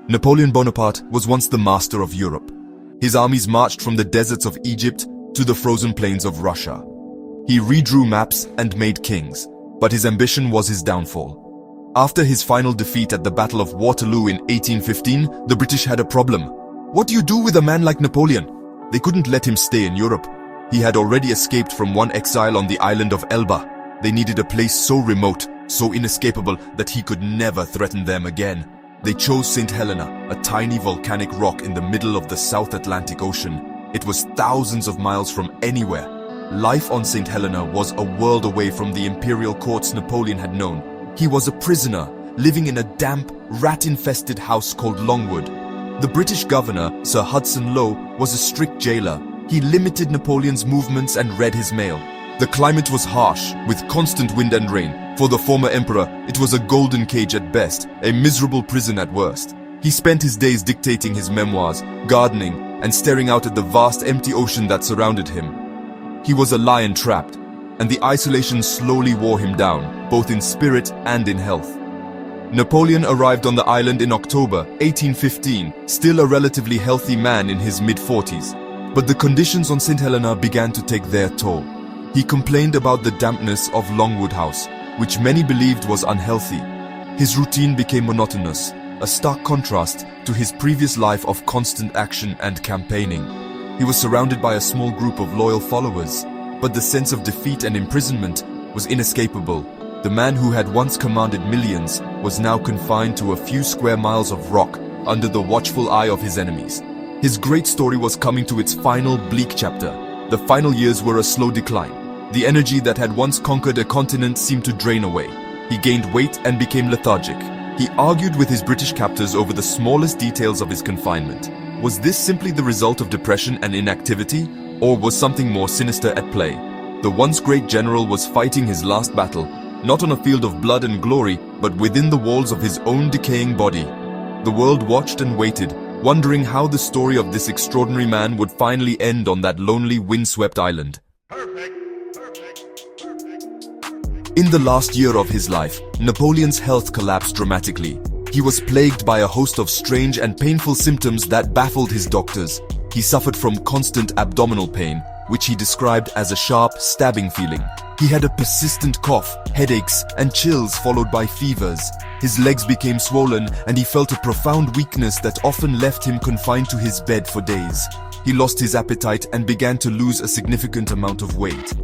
Napoleon Bonaparte was once the master of Europe. His armies marched from the deserts of Egypt to the frozen plains of Russia. He redrew maps and made kings, but his ambition was his downfall. After his final defeat at the Battle of Waterloo in 1815, the British had a problem. What do you do with a man like Napoleon? They couldn't let him stay in Europe. He had already escaped from one exile on the island of Elba. They needed a place so remote, so inescapable that he could never threaten them again. They chose Saint Helena, a tiny volcanic rock in the middle of the South Atlantic Ocean. It was thousands of miles from anywhere. Life on Saint Helena was a world away from the imperial courts Napoleon had known. He was a prisoner, living in a damp, rat-infested house called Longwood. The British governor, Sir Hudson Lowe, was a strict jailer. He limited Napoleon's movements and read his mail. The climate was harsh, with constant wind and rain. For the former emperor, it was a golden cage at best, a miserable prison at worst. He spent his days dictating his memoirs, gardening, and staring out at the vast empty ocean that surrounded him. He was a lion trapped, and the isolation slowly wore him down, both in spirit and in health. Napoleon arrived on the island in October 1815, still a relatively healthy man in his mid-40s. But the conditions on St. Helena began to take their toll. He complained about the dampness of Longwood House, which many believed was unhealthy. His routine became monotonous, a stark contrast to his previous life of constant action and campaigning. He was surrounded by a small group of loyal followers, but the sense of defeat and imprisonment was inescapable. The man who had once commanded millions was now confined to a few square miles of rock under the watchful eye of his enemies. His great story was coming to its final bleak chapter. The final years were a slow decline. The energy that had once conquered a continent seemed to drain away. He gained weight and became lethargic. He argued with his British captors over the smallest details of his confinement. Was this simply the result of depression and inactivity, or was something more sinister at play? The once great general was fighting his last battle, not on a field of blood and glory, but within the walls of his own decaying body. The world watched and waited, wondering how the story of this extraordinary man would finally end on that lonely, windswept island. In the last year of his life, Napoleon's health collapsed dramatically. He was plagued by a host of strange and painful symptoms that baffled his doctors. He suffered from constant abdominal pain, which he described as a sharp, stabbing feeling. He had a persistent cough, headaches, and chills followed by fevers. His legs became swollen, and he felt a profound weakness that often left him confined to his bed for days. He lost his appetite and began to lose a significant amount of weight.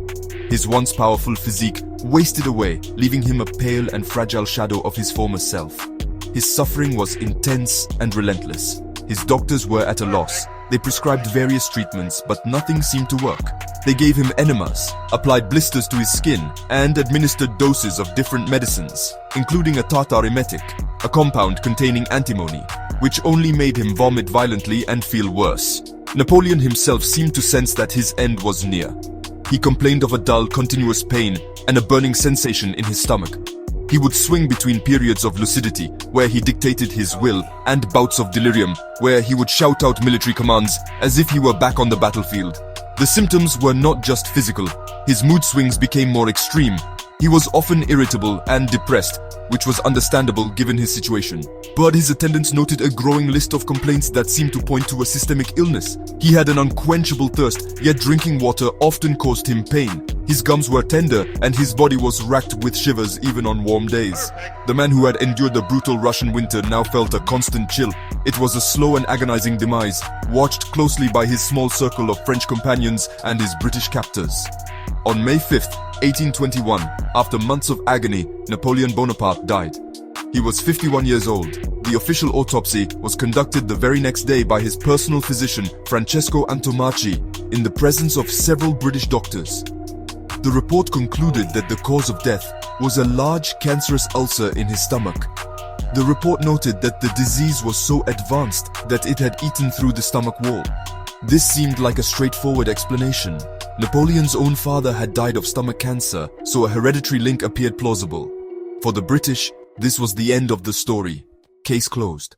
His once powerful physique wasted away, leaving him a pale and fragile shadow of his former self. His suffering was intense and relentless. His doctors were at a loss. They prescribed various treatments, but nothing seemed to work. They gave him enemas, applied blisters to his skin, and administered doses of different medicines, including a tartar emetic, a compound containing antimony, which only made him vomit violently and feel worse. Napoleon himself seemed to sense that his end was near. He complained of a dull, continuous pain and a burning sensation in his stomach. He would swing between periods of lucidity, where he dictated his will, and bouts of delirium, where he would shout out military commands as if he were back on the battlefield. The symptoms were not just physical. His mood swings became more extreme. He was often irritable and depressed, which was understandable given his situation. But his attendants noted a growing list of complaints that seemed to point to a systemic illness. He had an unquenchable thirst, yet drinking water often caused him pain. His gums were tender, and his body was racked with shivers even on warm days. The man who had endured the brutal Russian winter now felt a constant chill. It was a slow and agonizing demise, watched closely by his small circle of French companions and his British captors. On May 5th, 1821, after months of agony, Napoleon Bonaparte died. He was 51 years old. The official autopsy was conducted the very next day by his personal physician, Francesco Antommarchi, in the presence of several British doctors. The report concluded that the cause of death was a large cancerous ulcer in his stomach. The report noted that the disease was so advanced that it had eaten through the stomach wall. This seemed like a straightforward explanation. Napoleon's own father had died of stomach cancer, so a hereditary link appeared plausible. For the British, this was the end of the story. Case closed.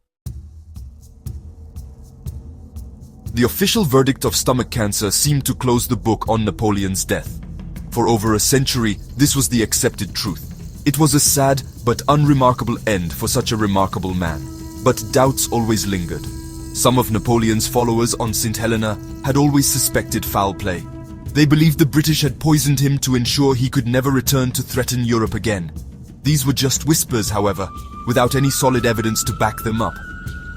The official verdict of stomach cancer seemed to close the book on Napoleon's death. For over a century, this was the accepted truth. It was a sad but unremarkable end for such a remarkable man. But doubts always lingered. Some of Napoleon's followers on Saint Helena had always suspected foul play. They believed the British had poisoned him to ensure he could never return to threaten Europe again. These were just whispers, however, without any solid evidence to back them up.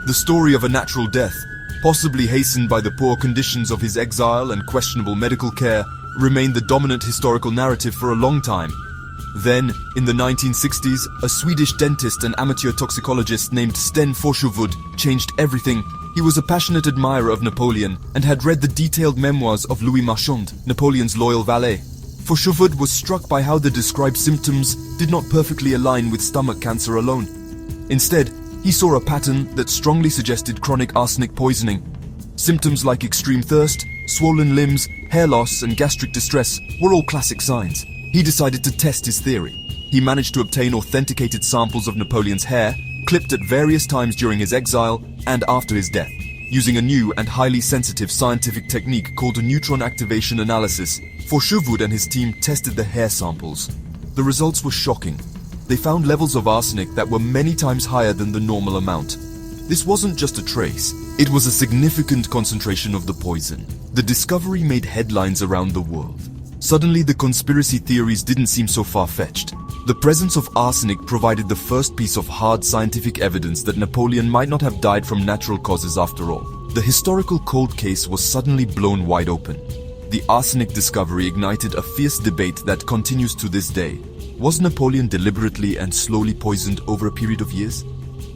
The story of a natural death, possibly hastened by the poor conditions of his exile and questionable medical care, remained the dominant historical narrative for a long time. Then, in the 1960s, a Swedish dentist and amateur toxicologist named Sten Forshovud changed everything. He was a passionate admirer of Napoleon and had read the detailed memoirs of Louis Marchand, Napoleon's loyal valet. Forshovud was struck by how the described symptoms did not perfectly align with stomach cancer alone. Instead, he saw a pattern that strongly suggested chronic arsenic poisoning. Symptoms like extreme thirst, swollen limbs, hair loss, and gastric distress were all classic signs. He decided to test his theory. He managed to obtain authenticated samples of Napoleon's hair, clipped at various times during his exile and after his death. Using a new and highly sensitive scientific technique called neutron activation analysis, Forshovud and his team tested the hair samples. The results were shocking. They found levels of arsenic that were many times higher than the normal amount. This wasn't just a trace, it was a significant concentration of the poison. The discovery made headlines around the world. Suddenly, the conspiracy theories didn't seem so far-fetched. The presence of arsenic provided the first piece of hard scientific evidence that Napoleon might not have died from natural causes after all. The historical cold case was suddenly blown wide open. The arsenic discovery ignited a fierce debate that continues to this day. Was Napoleon deliberately and slowly poisoned over a period of years?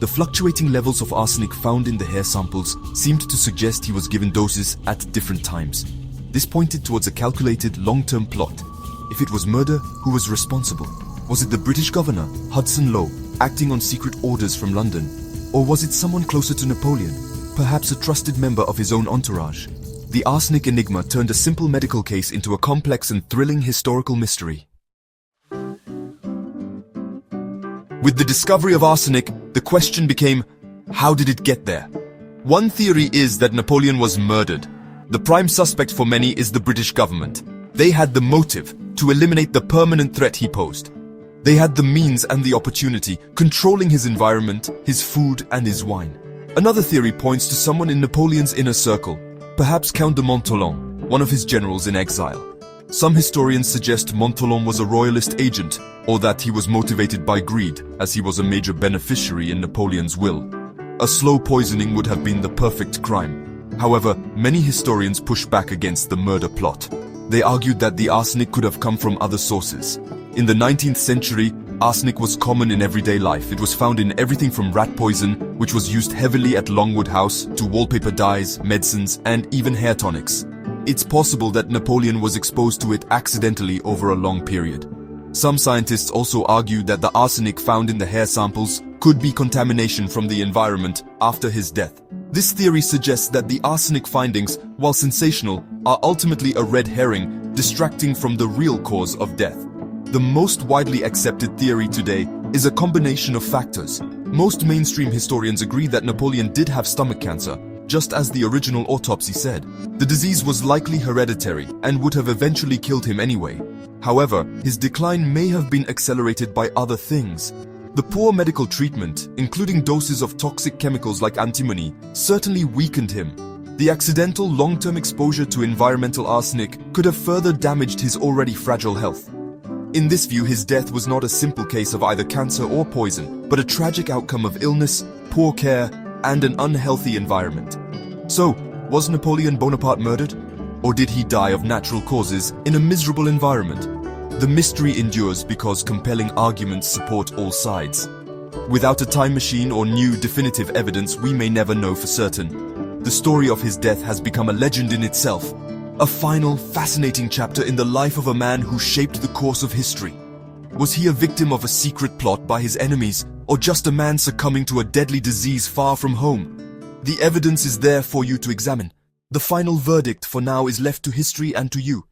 The fluctuating levels of arsenic found in the hair samples seemed to suggest he was given doses at different times. This pointed towards a calculated, long-term plot. If it was murder, who was responsible? Was it the British governor, Hudson Lowe, acting on secret orders from London? Or was it someone closer to Napoleon, perhaps a trusted member of his own entourage? The arsenic enigma turned a simple medical case into a complex and thrilling historical mystery. With the discovery of arsenic, the question became, how did it get there? One theory is that Napoleon was murdered. The prime suspect for many is the British government. They had the motive to eliminate the permanent threat he posed. They had the means and the opportunity, controlling his environment, his food, and his wine. Another theory points to someone in Napoleon's inner circle, perhaps Count de Montholon, one of his generals in exile. Some historians suggest Montholon was a royalist agent, or that he was motivated by greed, as he was a major beneficiary in Napoleon's will. A slow poisoning would have been the perfect crime. However, many historians push back against the murder plot. They argued that the arsenic could have come from other sources. In the 19th century, arsenic was common in everyday life. It was found in everything from rat poison, which was used heavily at Longwood House, to wallpaper dyes, medicines, and even hair tonics. It's possible that Napoleon was exposed to it accidentally over a long period. Some scientists also argue that the arsenic found in the hair samples could be contamination from the environment after his death. This theory suggests that the arsenic findings, while sensational, are ultimately a red herring, distracting from the real cause of death. The most widely accepted theory today is a combination of factors. Most mainstream historians agree that Napoleon did have stomach cancer, just as the original autopsy said. The disease was likely hereditary and would have eventually killed him anyway. However, his decline may have been accelerated by other things. The poor medical treatment, including doses of toxic chemicals like antimony, certainly weakened him. The accidental long-term exposure to environmental arsenic could have further damaged his already fragile health. In this view, his death was not a simple case of either cancer or poison, but a tragic outcome of illness, poor care, and an unhealthy environment. So, was Napoleon Bonaparte murdered? Or did he die of natural causes in a miserable environment? The mystery endures because compelling arguments support all sides. Without a time machine or new definitive evidence, we may never know for certain. The story of his death has become a legend in itself, a final, fascinating chapter in the life of a man who shaped the course of history. Was he a victim of a secret plot by his enemies, or just a man succumbing to a deadly disease far from home? The evidence is there for you to examine. The final verdict for now is left to history and to you.